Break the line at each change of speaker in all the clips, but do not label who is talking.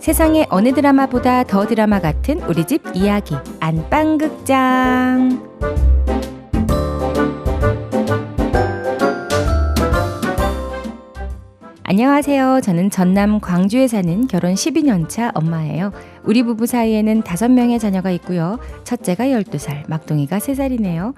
세상의 어느 드라마보다 더 드라마 같은 우리 집 이야기 안방극장. 안녕하세요. 저는 전남 광주에 사는 결혼 12년차 엄마예요. 우리 부부 사이에는 5명의 자녀가 있고요. 첫째가 12살, 막둥이가 3살이네요.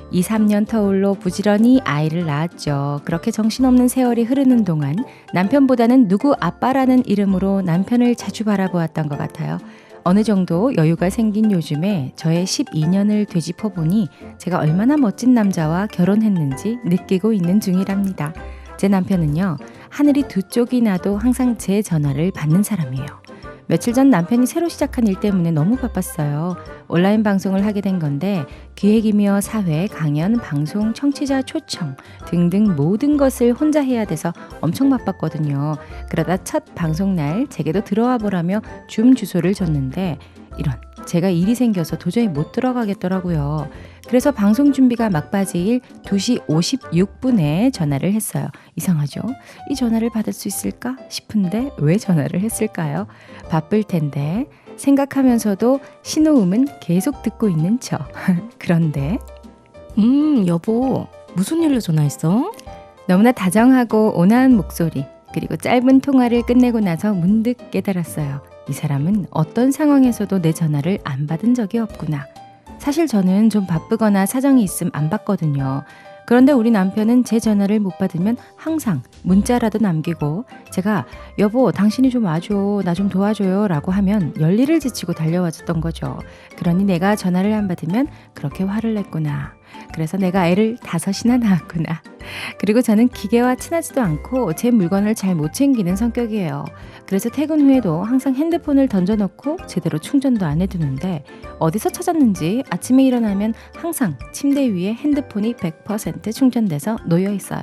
2, 3년 터울로 부지런히 아이를 낳았죠. 그렇게 정신없는 세월이 흐르는 동안 남편보다는 누구 아빠라는 이름으로 남편을 자주 바라보았던 것 같아요. 어느 정도 여유가 생긴 요즘에 저의 12년을 되짚어보니 제가 얼마나 멋진 남자와 결혼했는지 느끼고 있는 중이랍니다. 제 남편은요, 하늘이 두 쪽이 나도 항상 제 전화를 받는 사람이에요. 며칠 전 남편이 새로 시작한 일 때문에 너무 바빴어요. 온라인 방송을 하게 된 건데 기획이며 사회, 강연, 방송, 청취자 초청 등등 모든 것을 혼자 해야 돼서 엄청 바빴거든요. 그러다 첫 방송날 제게도 들어와 보라며 줌 주소를 줬는데 이런, 제가 일이 생겨서 도저히 못 들어가겠더라고요. 그래서 방송 준비가 막바지일 2시 56분에 전화를 했어요. 이상하죠? 이 전화를 받을 수 있을까 싶은데 왜 전화를 했을까요? 바쁠 텐데 생각하면서도 신호음은 계속 듣고 있는 척. 그런데
여보, 무슨 일로 전화했어?
너무나 다정하고 온화한 목소리, 그리고 짧은 통화를 끝내고 나서 문득 깨달았어요. 이 사람은 어떤 상황에서도 내 전화를 안 받은 적이 없구나. 사실 저는 좀 바쁘거나 사정이 있음 안 받거든요. 그런데 우리 남편은 제 전화를 못 받으면 항상 문자라도 남기고 제가 여보 당신이 좀 와줘, 나 좀 도와줘요 라고 하면 열일을 지치고 달려와 줬던 거죠. 그러니 내가 전화를 안 받으면 그렇게 화를 냈구나. 그래서 내가 애를 5이나 낳았구나. 그리고 저는 기계와 친하지도 않고 제 물건을 잘 못 챙기는 성격이에요. 그래서 퇴근 후에도 항상 핸드폰을 던져놓고 제대로 충전도 안 해두는데 어디서 찾았는지 아침에 일어나면 항상 침대 위에 핸드폰이 100% 충전돼서 놓여 있어요.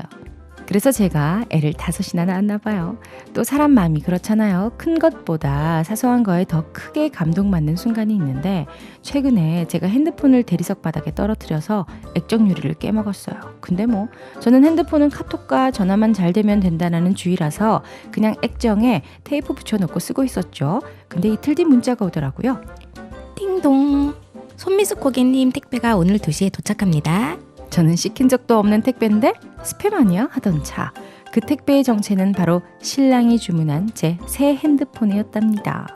그래서 제가 애를 5이나 낳았나 봐요. 또 사람 마음이 그렇잖아요. 큰 것보다 사소한 거에 더 크게 감동받는 순간이 있는데 최근에 제가 핸드폰을 대리석 바닥에 떨어뜨려서 액정 유리를 깨먹었어요. 근데 뭐 저는 핸드폰은 카톡과 전화만 잘 되면 된다는 주의라서 그냥 액정에 테이프 붙여놓고 쓰고 있었죠. 근데 이틀 뒤 문자가 오더라고요.
띵동, 손미숙 고객님 택배가 오늘 2시에 도착합니다.
저는 시킨 적도 없는 택배인데 스팸 아니야? 하던 차. 그 택배의 정체는 바로 신랑이 주문한 제 새 핸드폰이었답니다.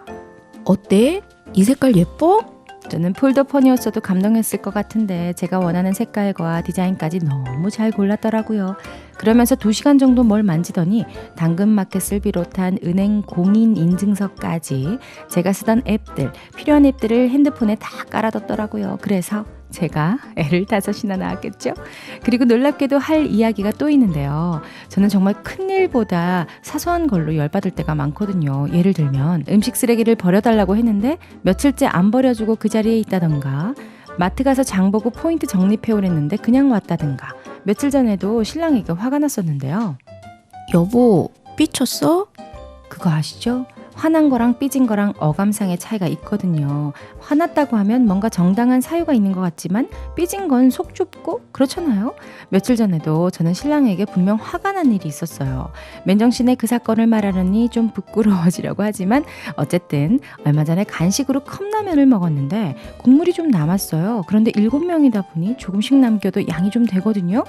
어때? 이 색깔 예뻐?
저는 폴더폰이었어도 감동했을 것 같은데 제가 원하는 색깔과 디자인까지 너무 잘 골랐더라고요. 그러면서 2시간 정도 뭘 만지더니 당근마켓을 비롯한 은행 공인인증서까지 제가 쓰던 앱들, 필요한 앱들을 핸드폰에 다 깔아뒀더라고요. 그래서 제가 애를 5이나 낳았겠죠? 그리고 놀랍게도 할 이야기가 또 있는데요. 저는 정말 큰일보다 사소한 걸로 열받을 때가 많거든요. 예를 들면 음식 쓰레기를 버려달라고 했는데 며칠째 안 버려주고 그 자리에 있다던가, 마트 가서 장 보고 포인트 적립해오랬는데 그냥 왔다든가, 며칠 전에도 신랑에게 화가 났었는데요.
여보, 삐쳤어?
그거 아시죠? 화난 거랑 삐진 거랑 어감상의 차이가 있거든요. 화났다고 하면 뭔가 정당한 사유가 있는 것 같지만 삐진 건 속 좁고 그렇잖아요. 며칠 전에도 저는 신랑에게 분명 화가 난 일이 있었어요. 맨정신에 그 사건을 말하려니 좀 부끄러워지려고 하지만 어쨌든 얼마 전에 간식으로 컵라면을 먹었는데 국물이 좀 남았어요. 그런데 7명이다 보니 조금씩 남겨도 양이 좀 되거든요.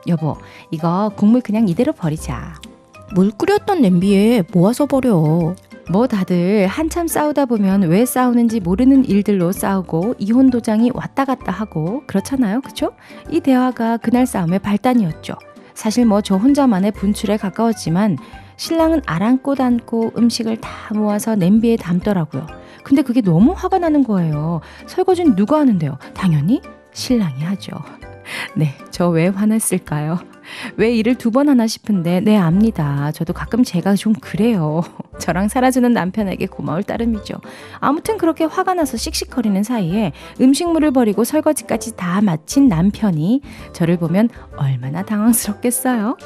여보, 이거 국물 그냥 이대로 버리자.
물 끓였던 냄비에 모아서 버려.
뭐 다들 한참 싸우다 보면 왜 싸우는지 모르는 일들로 싸우고 이혼 도장이 왔다 갔다 하고 그렇잖아요. 그쵸? 이 대화가 그날 싸움의 발단이었죠. 사실 뭐 저 혼자만의 분출에 가까웠지만 신랑은 아랑곳 않고 음식을 다 모아서 냄비에 담더라고요. 근데 그게 너무 화가 나는 거예요. 설거지는 누가 하는데요? 당연히 신랑이 하죠. 네, 저 왜 화났을까요? 왜 일을 2번 하나 싶은데 네, 압니다. 저도 가끔 제가 좀 그래요. 저랑 살아주는 남편에게 고마울 따름이죠. 아무튼 그렇게 화가 나서 씩씩거리는 사이에 음식물을 버리고 설거지까지 다 마친 남편이 저를 보면 얼마나 당황스럽겠어요?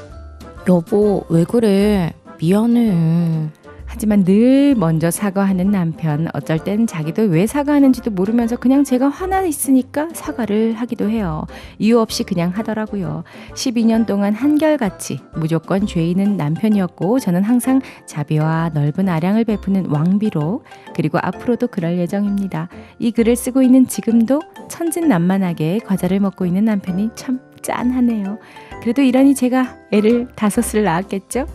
여보, 왜 그래? 미안해.
하지만 늘 먼저 사과하는 남편. 어쩔 땐 자기도 왜 사과하는지도 모르면서 그냥 제가 화나 있으니까 사과를 하기도 해요. 이유 없이 그냥 하더라고요. 12년 동안 한결같이 무조건 죄인은 남편이었고 저는 항상 자비와 넓은 아량을 베푸는 왕비로 그리고 앞으로도 그럴 예정입니다. 이 글을 쓰고 있는 지금도 천진난만하게 과자를 먹고 있는 남편이 참 짠하네요. 그래도 이러니 제가 애를 5을 낳았겠죠?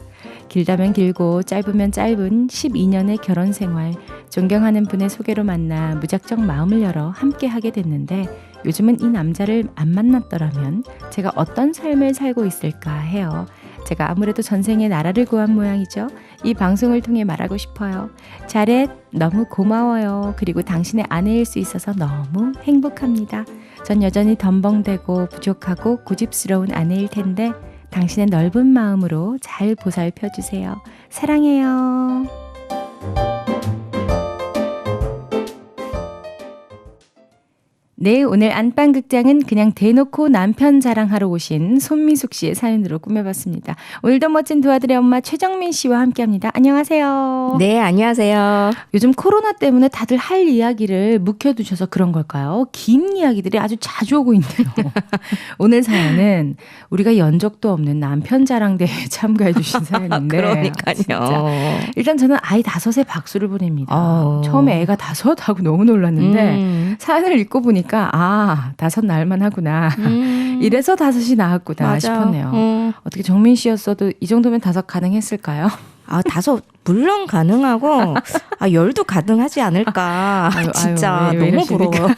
길다면 길고 짧으면 짧은 12년의 결혼 생활, 존경하는 분의 소개로 만나 무작정 마음을 열어 함께 하게 됐는데 요즘은 이 남자를 안 만났더라면 제가 어떤 삶을 살고 있을까 해요. 제가 아무래도 전생에 나라를 구한 모양이죠. 이 방송을 통해 말하고 싶어요. 자렛, 너무 고마워요. 그리고 당신의 아내일 수 있어서 너무 행복합니다. 전 여전히 덤벙대고 부족하고 고집스러운 아내일 텐데 당신의 넓은 마음으로 잘 보살펴주세요. 사랑해요. 네, 오늘 안방극장은 그냥 대놓고 남편 자랑하러 오신 손미숙 씨의 사연으로 꾸며봤습니다. 오늘도 멋진 두 아들의 엄마 최정민 씨와 함께합니다. 안녕하세요.
네, 안녕하세요.
요즘 코로나 때문에 다들 할 이야기를 묵혀두셔서 그런 걸까요? 긴 이야기들이 아주 자주 오고 있네요. 오늘 사연은 우리가 연적도 없는 남편 자랑대회에 참가해 주신 사연인데
그러니까요.
진짜. 일단 저는 아이 5에 박수를 보냅니다. 처음에 애가 5 하고 너무 놀랐는데 사연을 읽고 보니까 5 날만 하구나. 이래서 5이 나왔구나
맞아.
싶었네요. 어떻게 정민 씨였어도 이 정도면 5 가능했을까요?
5 물론 가능하고 10도 가능하지 않을까. 진짜
왜
너무
이러십니까?
부러워요.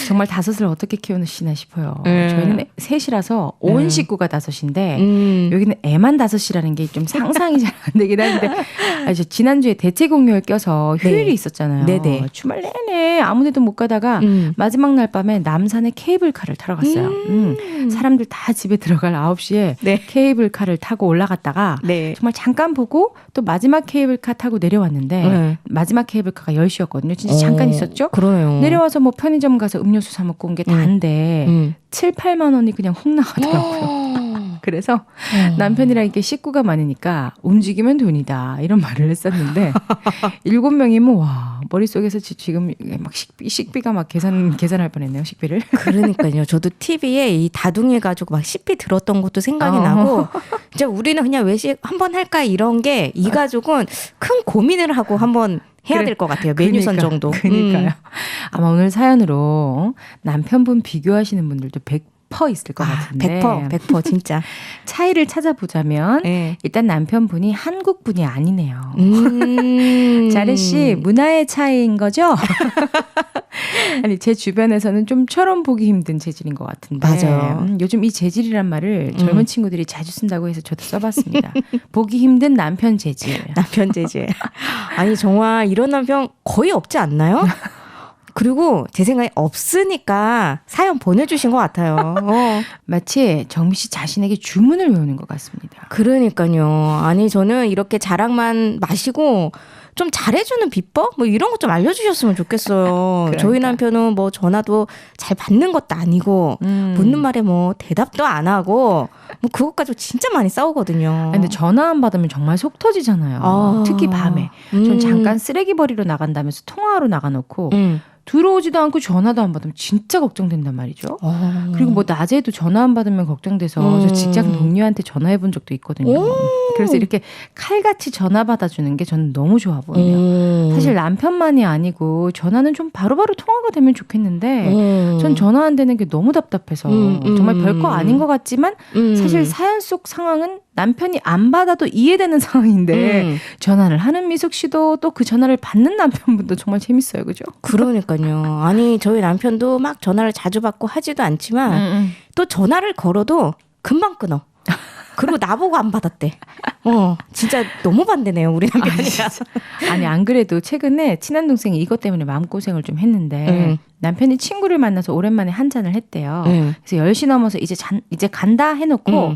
정말 5을 어떻게 키우시나 싶어요. 저희는 셋이라서 온 식구가 5인데 여기는 애만 5이라는 게 좀 상상이 잘 안 되긴 하는데 지난주에 대체 공휴일 껴서 휴일이 있었잖아요.
네네.
주말 내내 아무 데도 못 가다가 마지막 날 밤에 남산에 케이블카를 타러 갔어요. 사람들 다 집에 들어갈 9시에
네.
케이블카를 타고 올라갔다가
네.
정말 잠깐 보고 또 마지막 케이블카 타고 내려왔는데 마지막 케이블카가 10시였거든요. 진짜 잠깐 있었죠?
그러네요.
내려와서 뭐 편의점 가서 음료수 사 먹고 온 게 다인데 7, 8만 원이 그냥 훅 나가더라고요. 그래서 남편이랑 이렇게 식구가 많으니까 움직이면 돈이다 이런 말을 했었는데 7명이면 와 머릿속에서 지금 막 식비가 막 계산할 뻔했네요. 식비를.
그러니까요. 저도 TV에 이 다둥이 가지고 막 식비 들었던 것도 생각이 나고 진짜 우리는 그냥 외식 한번 할까 이런 게 이 가족은 큰 고민을 하고 한번 해야 될 것 같아요. 메뉴선 정도.
그러니까요. 아마 오늘 사연으로 남편분 비교하시는 분들도 100% 있을 것 같은데.
100% 진짜.
차이를 찾아보자면
네.
일단 남편분이 한국 분이 아니네요. 자렛 씨 문화의 차이인 거죠? 아니 제 주변에서는 좀처럼 보기 힘든 재질인 것 같은데.
맞아요.
요즘 이 재질이란 말을 젊은 친구들이 자주 쓴다고 해서 저도 써봤습니다. 보기 힘든 남편 재질.
남편 재질. 아니 정말 이런 남편 거의 없지 않나요? 그리고 제 생각에 없으니까 사연 보내주신 것 같아요.
마치 정미 씨 자신에게 주문을 외우는 것 같습니다.
그러니까요. 아니 저는 이렇게 자랑만 마시고 좀 잘해주는 비법? 뭐 이런 거 좀 알려주셨으면 좋겠어요.
그러니까.
저희 남편은 뭐 전화도 잘 받는 것도 아니고 묻는 말에 뭐 대답도 안 하고 뭐 그것 가지고 진짜 많이 싸우거든요.
근데 전화 안 받으면 정말 속 터지잖아요. 특히 밤에. 전 잠깐 쓰레기 버리러 나간다면서 통화하러 나가놓고 들어오지도 않고 전화도 안 받으면 진짜 걱정된단 말이죠. 그리고 뭐 낮에도 전화 안 받으면 걱정돼서 저 직장 동료한테 전화해 본 적도 있거든요. 그래서 이렇게 칼같이 전화 받아주는 게 저는 너무 좋아 보여요. 사실 남편만이 아니고 전화는 좀 바로바로 통화가 되면 좋겠는데 전 전화 안 되는 게 너무 답답해서 정말 별거 아닌 것 같지만 사실 사연 속 상황은 남편이 안 받아도 이해되는 상황인데 전화를 하는 미숙 씨도 또 그 전화를 받는 남편분도 정말 재밌어요. 그죠?
그러니까요. 아니 저희 남편도 막 전화를 자주 받고 하지도 않지만 또 전화를 걸어도 금방 끊어. 그리고 나보고 안 받았대. 진짜 너무 반대네요, 우리 남편이랑.
아니, 안 그래도 최근에 친한 동생이 이것 때문에 마음고생을 좀 했는데 남편이 친구를 만나서 오랜만에 한 잔을 했대요. 그래서 10시 넘어서 이제 간다 해놓고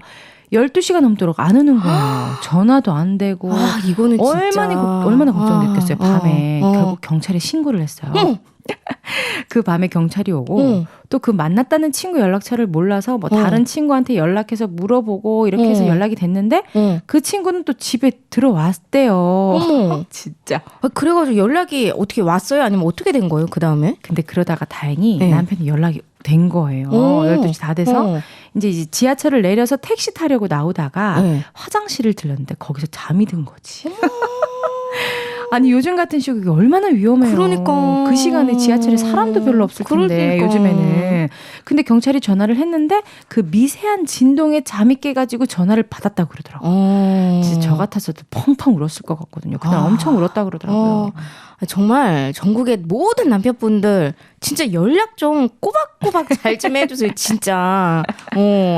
12시가 넘도록 안 오는 거예요. 전화도 안 되고.
이거는 진짜.
얼마나 걱정됐겠어요, 밤에. 결국 경찰에 신고를 했어요. 그 밤에 경찰이 오고 또 그 만났다는 친구 연락처를 몰라서 뭐 다른 친구한테 연락해서 물어보고 이렇게 해서 연락이 됐는데 그 친구는 또 집에 들어왔대요. 진짜.
그래가지고 연락이 어떻게 왔어요? 아니면 어떻게 된 거예요? 그 다음에?
근데 그러다가 다행히 남편이 연락이 된 거예요. 12시 다 돼서 이제 지하철을 내려서 택시 타려고 나오다가 화장실을 들렀는데 거기서 잠이 든 거지. 아니 요즘 같은 시국이 얼마나 위험해요.
그러니까.
그 시간에 지하철에 사람도 별로 없을 텐데
그러니까.
요즘에는. 근데 경찰이 전화를 했는데 그 미세한 진동에 잠이 깨가지고 전화를 받았다고 그러더라고요. 진짜 저 같아서도 펑펑 울었을 것 같거든요. 그날 엄청 울었다 그러더라고요.
정말 전국의 모든 남편분들 진짜 연락 좀 꼬박꼬박 잘 좀 해주세요. 진짜.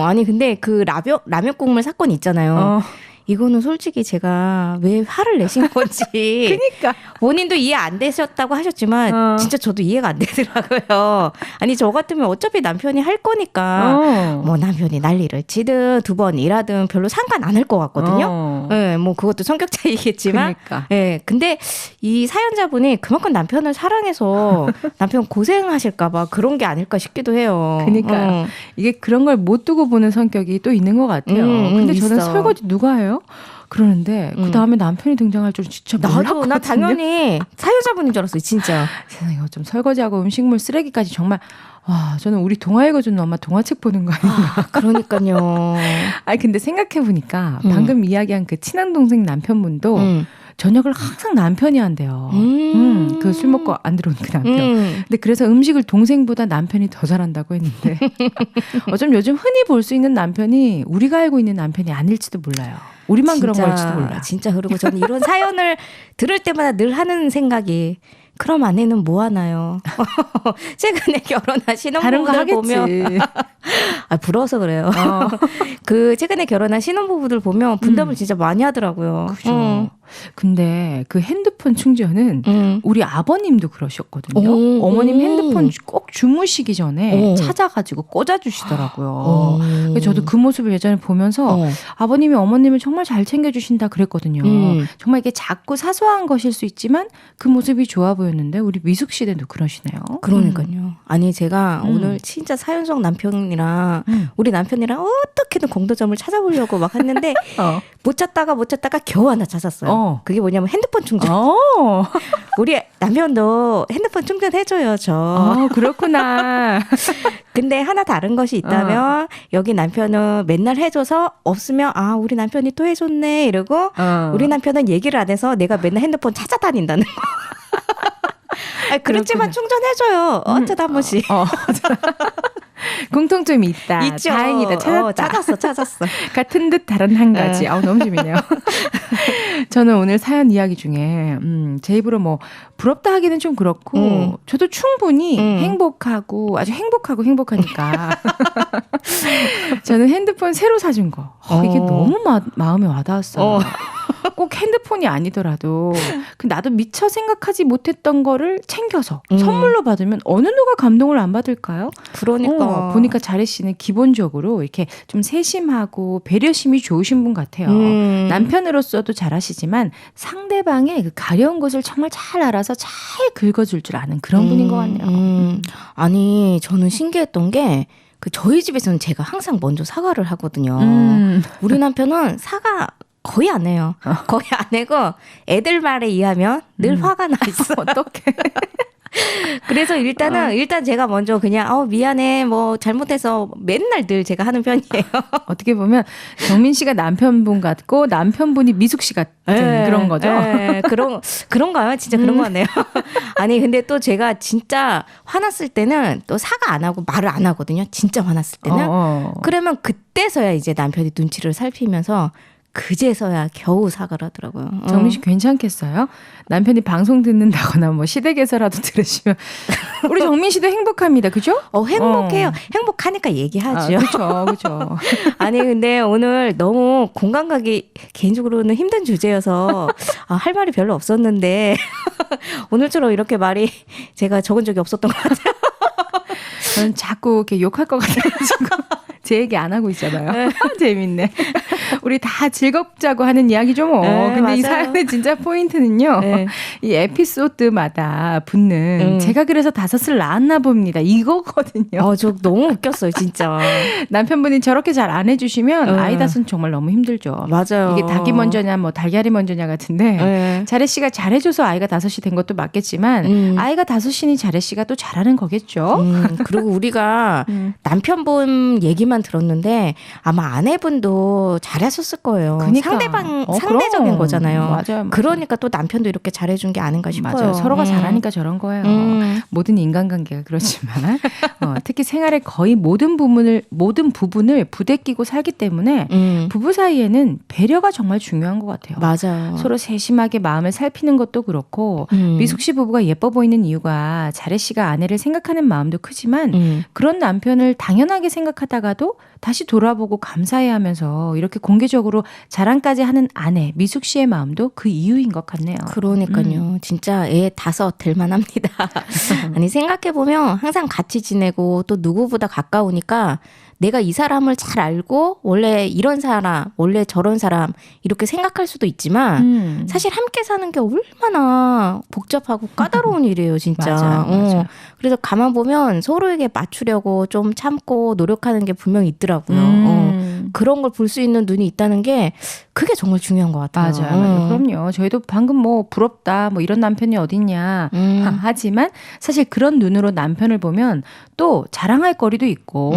아니 근데 그 라면 국물 사건 있잖아요. 이거는 솔직히 제가 왜 화를 내신 건지.
그러니까
본인도 이해 안 되셨다고 하셨지만 진짜 저도 이해가 안 되더라고요. 아니 저 같으면 어차피 남편이 할 거니까 뭐 남편이 난리를 치든 두 번 일하든 별로 상관 안 할 것 같거든요. 네, 뭐 그것도 성격 차이겠지만.
그러니까.
네, 근데 이 사연자분이 그만큼 남편을 사랑해서 남편 고생하실까봐 그런 게 아닐까 싶기도 해요.
그러니까 이게 그런 걸 못 두고 보는 성격이 또 있는 것 같아요. 근데 저는
있어.
설거지 누가 해요? 그러는데 그 다음에 남편이 등장할 줄은 진짜 몰랐거든요.
나 당연히 사연자분인 줄 알았어요. 진짜.
세상에 좀 설거지하고 음식물 쓰레기까지 정말 와 저는 우리 동화 읽어주는 엄마 동화책 보는 거 아닌가.
그러니까요.
아니 근데 생각해 보니까 방금 이야기한 그 친한 동생 남편분도 저녁을 항상 남편이 한대요. 그 술 먹고 안 들어오는 그 남편. 근데 그래서 음식을 동생보다 남편이 더 잘한다고 했는데 어쩜 요즘 흔히 볼 수 있는 남편이 우리가 알고 있는 남편이 아닐지도 몰라요. 우리만
진짜,
그런 걸지도 몰라.
진짜. 그리고 저는 이런 사연을 들을 때마다 늘 하는 생각이 그럼 아내는 뭐 하나요? 최근에 결혼한 신혼부부들 보면 부러워서 그래요. 그 최근에 결혼한 신혼부부들 보면 분담을 진짜 많이 하더라고요.
그죠. 근데 그 핸드폰 충전은 우리 아버님도 그러셨거든요. 어머님 핸드폰 꼭 주무시기 전에 찾아가지고 꽂아주시더라고요. 그래서 저도 그 모습을 예전에 보면서 아버님이 어머님을 정말 잘 챙겨주신다 그랬거든요. 정말 이게 작고 사소한 것일 수 있지만 그 모습이 좋아 보였는데 우리 미숙 씨도 그러시네요.
그러니까요. 아니 제가 오늘 진짜 사연 속 남편이랑 우리 남편이랑 어떻게든 공통점을 찾아보려고 막 했는데 못 찾다가 겨우 하나 찾았어요. 그게 뭐냐면 핸드폰 충전. 우리 남편도 핸드폰 충전해줘요, 저.
그렇구나.
근데 하나 다른 것이 있다면 여기 남편은 맨날 해줘서 없으면 우리 남편이 또 해줬네 이러고 우리 남편은 얘기를 안 해서 내가 맨날 핸드폰 찾아다닌다는 거. 그렇지만 충전해줘요. 어쩌다 한 번씩.
공통점이 있다.
있죠.
다행이다. 찾았다.
찾았어.
같은 듯 다른 한 가지. 너무 재미네요. 저는 오늘 사연 이야기 중에 제 입으로 뭐 부럽다 하기는 좀 그렇고 저도 충분히 행복하고 아주 행복하니까 저는 핸드폰 새로 사준 거 이게 너무 마음에 와닿았어요. 꼭 핸드폰이 아니더라도 나도 미처 생각하지 못했던 거를 챙겨서 선물로 받으면 어느 누가 감동을 안 받을까요?
그러니까
보니까 자리 씨는 기본적으로 이렇게 좀 세심하고 배려심이 좋으신 분 같아요. 남편으로서도 잘하시지만 상대방의 그 가려운 것을 정말 잘 알아서 잘 긁어줄 줄 아는 그런 분인 것 같네요.
아니 저는 신기했던 게 저희 집에서는 제가 항상 먼저 사과를 하거든요. 우리 남편은 사과 거의 안 해요. 거의 안 하고 애들 말에 의하면 늘 화가 나 있어.
어떡해.
그래서 일단 제가 먼저 그냥 미안해 뭐 잘못해서 맨날 늘 제가 하는 편이에요.
어떻게 보면 정민 씨가 남편분 같고 남편분이 미숙 씨 같은 그런 거죠.
그런가요? 진짜 그런 거 같네요. 아니 근데 또 제가 진짜 화났을 때는 또 사과 안 하고 말을 안 하거든요. 진짜 화났을 때는. 그러면 그때서야 이제 남편이 눈치를 살피면서 그제서야 겨우 사과를 하더라고요.
정민 씨 괜찮겠어요? 남편이 방송 듣는다거나 뭐 시댁에서라도 들으시면 우리 정민 씨도 행복합니다. 그죠?
행복해요. 행복하니까 얘기하죠.
그렇죠.
아니 근데 오늘 너무 공감 가기 개인적으로는 힘든 주제여서 할 말이 별로 없었는데 오늘처럼 이렇게 말이 제가 적은 적이 없었던 것 같아요.
저는 자꾸 이렇게 욕할 것 같아가지고 제 얘기 안 하고 있잖아요. 재밌네. 우리 다 즐겁자고 하는 이야기죠 뭐. 근데
맞아요.
이 사연의 진짜 포인트는요. 이 에피소드마다 붙는 제가 그래서 5을 낳았나 봅니다. 이거거든요.
저 너무 웃겼어요, 진짜.
남편분이 저렇게 잘 안 해주시면 아이 5은 정말 너무 힘들죠.
맞아요.
이게 닭이 먼저냐 뭐 달걀이 먼저냐 같은데 자래 씨가 잘해줘서 아이가 5이 된 것도 맞겠지만 아이가 5이니 자래 씨가 또 잘하는 거겠죠.
그리고 우리가 남편분 얘기만 들었는데 아마 아내분도 잘하셨을 거예요.
그러니까.
상대적인
그럼.
거잖아요.
맞아요.
그러니까 또 남편도 이렇게 잘해준 게 아닌가 싶어요.
맞아요. 서로가 잘하니까 저런 거예요. 모든 인간관계가 그렇지만 특히 생활의 거의 모든 부분을 부대끼고 살기 때문에 부부 사이에는 배려가 정말 중요한 것 같아요.
맞아요.
서로 세심하게 마음을 살피는 것도 그렇고 미숙 씨 부부가 예뻐 보이는 이유가 자래 씨가 아내를 생각하는 마음도 크지만 그런 남편을 당연하게 생각하다가도 다시 돌아보고 감사해하면서 이렇게 공개적으로 자랑까지 하는 아내 미숙 씨의 마음도 그 이유인 것 같네요.
그러니까요. 진짜 애 5 될 만합니다. 아니 생각해보면 항상 같이 지내고 또 누구보다 가까우니까 내가 이 사람을 잘 알고 원래 이런 사람, 원래 저런 사람 이렇게 생각할 수도 있지만 사실 함께 사는 게 얼마나 복잡하고 까다로운 일이에요, 진짜.
맞아요.
그래서 가만 보면 서로에게 맞추려고 좀 참고 노력하는 게 분명히 있더라고요. 그런 걸 볼 수 있는 눈이 있다는 게 그게 정말 중요한 것 같아요.
맞아요. 그럼요. 저희도 방금 뭐 부럽다 뭐 이런 남편이 어딨냐 하지만 사실 그런 눈으로 남편을 보면 또 자랑할 거리도 있고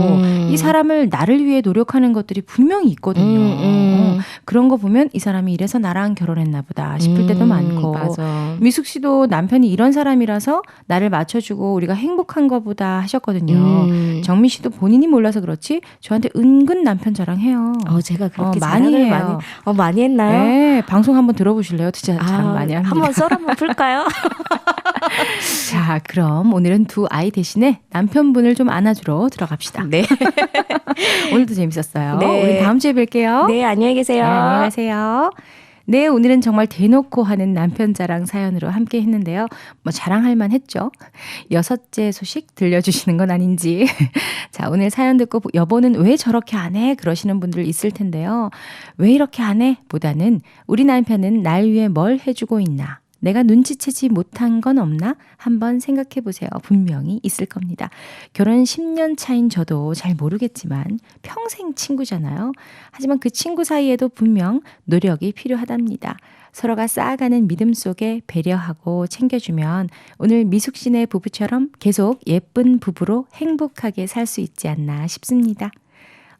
이 사람을 나를 위해 노력하는 것들이 분명히 있거든요. 그런 거 보면 이 사람이 이래서 나랑 결혼했나 보다 싶을 때도 많고
맞아.
미숙 씨도 남편이 이런 사람이라서 나를 맞춰주고 우리가 행복한 거보다 하셨거든요. 정민 씨도 본인이 몰라서 그렇지 저한테 은근 남편 자랑해요.
제가 그렇게
많이
자랑을
해요.
많이 했나요?
네, 방송 한번 들어보실래요? 진짜 자랑 많이 합니다.
한번 썰 한번 풀까요?
자, 그럼 오늘은 두 아이 대신에 남편분을 좀 안아주러 들어갑시다.
네.
오늘도 재밌었어요.
네.
우리 다음 주에 뵐게요.
네, 안녕히 계세요.
네, 안녕히 가세요. 네, 오늘은 정말 대놓고 하는 남편 자랑 사연으로 함께 했는데요. 뭐 자랑할 만했죠. 6째 소식 들려주시는 건 아닌지. 자, 오늘 사연 듣고 여보는 왜 저렇게 안 해? 그러시는 분들 있을 텐데요. 왜 이렇게 안 해? 보다는 우리 남편은 날 위해 뭘 해주고 있나? 내가 눈치채지 못한 건 없나? 한번 생각해 보세요. 분명히 있을 겁니다. 결혼 10년 차인 저도 잘 모르겠지만 평생 친구잖아요. 하지만 그 친구 사이에도 분명 노력이 필요하답니다. 서로가 쌓아가는 믿음 속에 배려하고 챙겨주면 오늘 미숙 씨네 부부처럼 계속 예쁜 부부로 행복하게 살 수 있지 않나 싶습니다.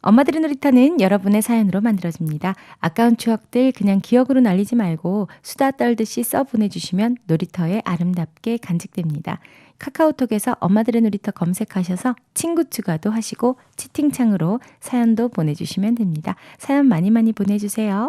엄마들의 놀이터는 여러분의 사연으로 만들어집니다. 아까운 추억들 그냥 기억으로 날리지 말고 수다 떨듯이 써보내주시면 놀이터에 아름답게 간직됩니다. 카카오톡에서 엄마들의 놀이터 검색하셔서 친구 추가도 하시고 채팅창으로 사연도 보내주시면 됩니다. 사연 많이 많이 보내주세요.